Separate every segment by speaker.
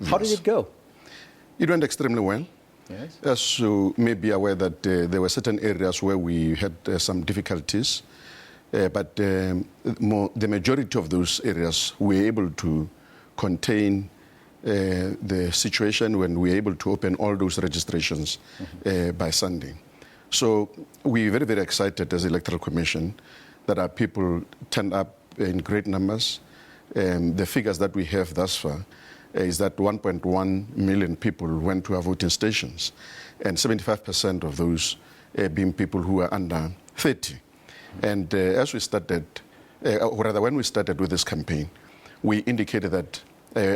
Speaker 1: How did it go?
Speaker 2: It went extremely well.
Speaker 1: Yes.
Speaker 2: As you may be aware that there were certain areas where we had some difficulties, but the majority of those areas we were able to contain the situation when we were able to open all those registrations by Sunday. So we're very, very excited as the Electoral Commission that our people turned up in great numbers. The figures that we have thus far is that 1.1 million people went to our voting stations, and 75% of those being people who are under 30. And as we started, or rather when we started with this campaign, we indicated that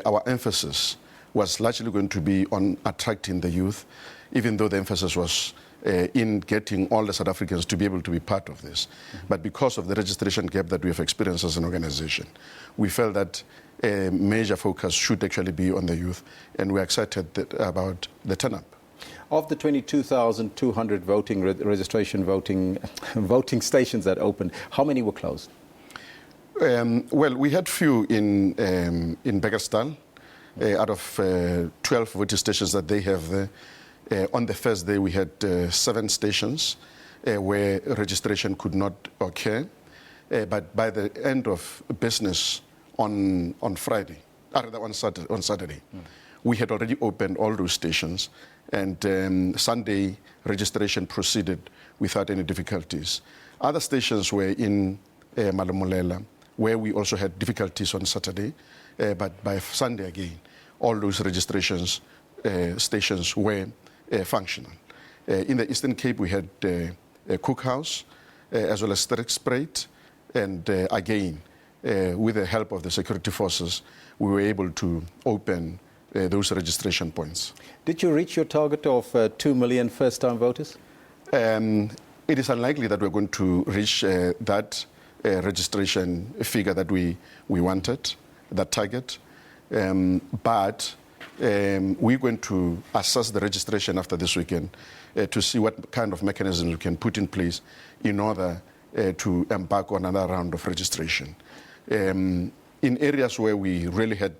Speaker 2: our emphasis was largely going to be on attracting the youth, even though the emphasis was in getting all the South Africans to be able to be part of this. But because of the registration gap that we have experienced as an organization, we felt that a major focus should actually be on the youth, and we're excited about the turn-up.
Speaker 1: Of the 22,200 voting stations that opened, how many were closed?
Speaker 2: Well, we had few in Bekkersdal, out of 12 voting stations that they have there. On the first day, we had 7 stations where registration could not occur. But by the end of business on Friday, rather on Saturday, we had already opened all those stations, and Sunday registration proceeded without any difficulties. Other stations were in Malamulela, where we also had difficulties on Saturday, but by Sunday again, all those registrations stations were functional. In the Eastern Cape, we had a cookhouse as well as Sterkspruit, and again, with the help of the security forces, we were able to open those registration points.
Speaker 1: Did you reach your target of 2 million first-time voters?
Speaker 2: It is unlikely that we're going to reach that registration figure that we wanted, that target. But we're going to assess the registration after this weekend to see what kind of mechanisms we can put in place in order to embark on another round of registration. In areas where we really had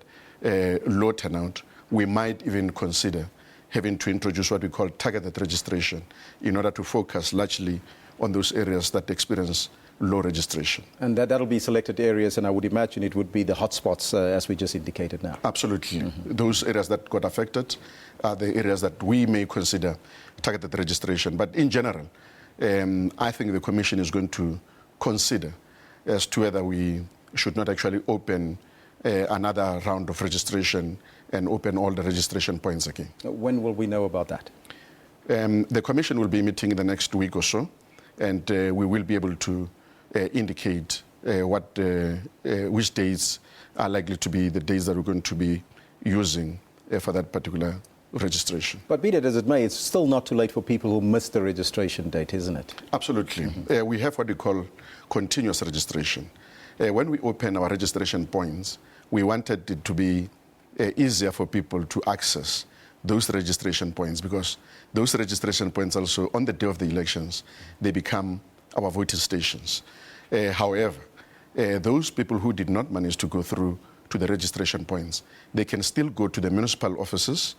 Speaker 2: low turnout, we might even consider having to introduce what we call targeted registration in order to focus largely on those areas that experience low registration.
Speaker 1: And that'll be selected areas, and I would imagine it would be the hotspots, as we just indicated now.
Speaker 2: Absolutely. Those areas that got affected are the areas that we may consider targeted registration. But in general, I think the Commission is going to consider as to whether we should not actually open another round of registration and open all the registration points again.
Speaker 1: When will we know about that?
Speaker 2: The Commission will be meeting in the next week or so, and we will be able to indicate which days are likely to be the days that we're going to be using for that particular registration.
Speaker 1: But be that as it may, it's still not too late for people who missed the registration date, isn't it?
Speaker 2: Absolutely. We have what we call continuous registration. When we open our registration points, we wanted it to be easier for people to access those registration points, because those registration points also, on the day of the elections, they become our voting stations. However, those people who did not manage to go through to the registration points, they can still go to the municipal offices,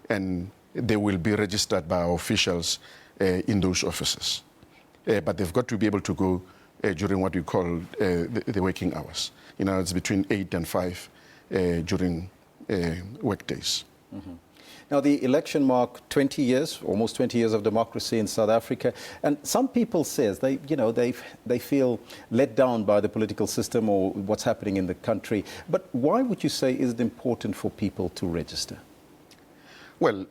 Speaker 2: and they will be registered by our officials in those offices. But they've got to be able to go during what we call the working hours. You know, it's between 8 and 5 during work days.
Speaker 1: Now, the election marked 20 years, almost 20 years of democracy in South Africa, and some people says they feel let down by the political system or what's happening in the country. But why would you say is it important for people to register?
Speaker 2: Well,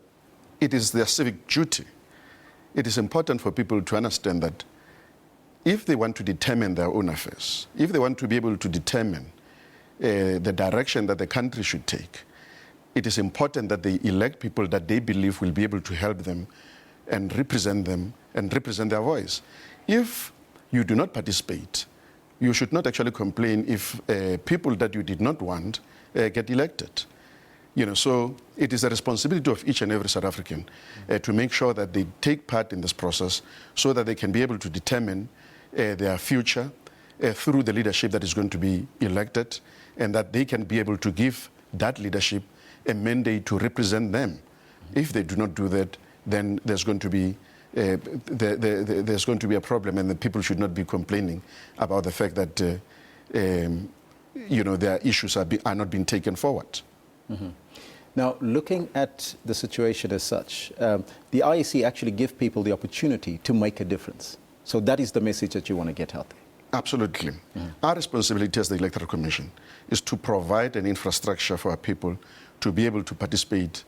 Speaker 2: it is their civic duty. It is important for people to understand that if they want to determine their own affairs, if they want to be able to determine the direction that the country should take, it is important that they elect people that they believe will be able to help them and represent their voice. If you do not participate, you should not actually complain if people that you did not want get elected. You know, so it is a responsibility of each and every South African to make sure that they take part in this process so that they can be able to determine their future through the leadership that is going to be elected, and that they can be able to give that leadership a mandate to represent them. If they do not do that, then there's going to be there's going to be a problem, and the people should not be complaining about the fact that their issues are not being taken forward.
Speaker 1: Mm-hmm. Now, looking at the situation as such, the IEC actually give people the opportunity to make a difference. So that is the message that you want to get out there.
Speaker 2: Absolutely. Our responsibility as the Electoral Commission is to provide an infrastructure for our people to be able to participate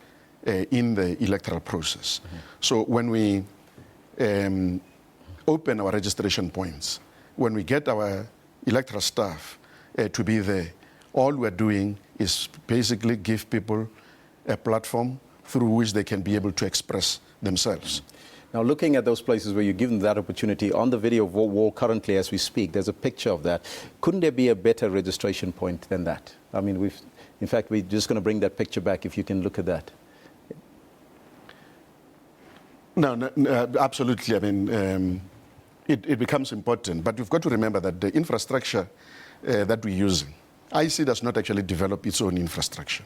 Speaker 2: in the electoral process. So when we open our registration points, when we get our electoral staff to be there, all we're doing is basically give people a platform through which they can be able to express themselves.
Speaker 1: Now, looking at those places where you're given that opportunity, on the video wall currently as we speak, there's a picture of that. Couldn't there be a better registration point than that? I mean, in fact, we're just going to bring that picture back if you can look at that.
Speaker 2: No, absolutely. I mean, it becomes important, but you've got to remember that the infrastructure that we're using, IEC does not actually develop its own infrastructure.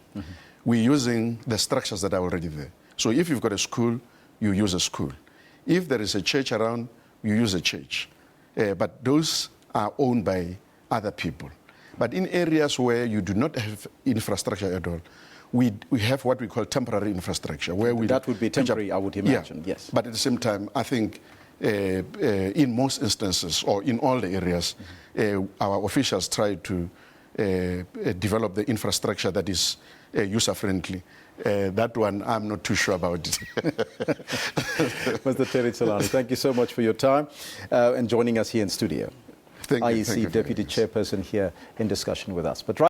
Speaker 2: We're using the structures that are already there. So if you've got a school, you use a school. If there is a church around, you use a church. But those are owned by other people. But in areas where you do not have infrastructure at all, we have what we call temporary infrastructure.
Speaker 1: That would be temporary, I would imagine,
Speaker 2: yeah.
Speaker 1: Yes.
Speaker 2: But at the same time, I think in most instances, or in all the areas, our officials try to develop the infrastructure that is user-friendly. That one, I'm not too sure about it.
Speaker 1: Mr. Tselane, thank you so much for your time and joining us here in studio.
Speaker 2: Thank you.
Speaker 1: IEC Deputy Chairperson here in discussion with us. But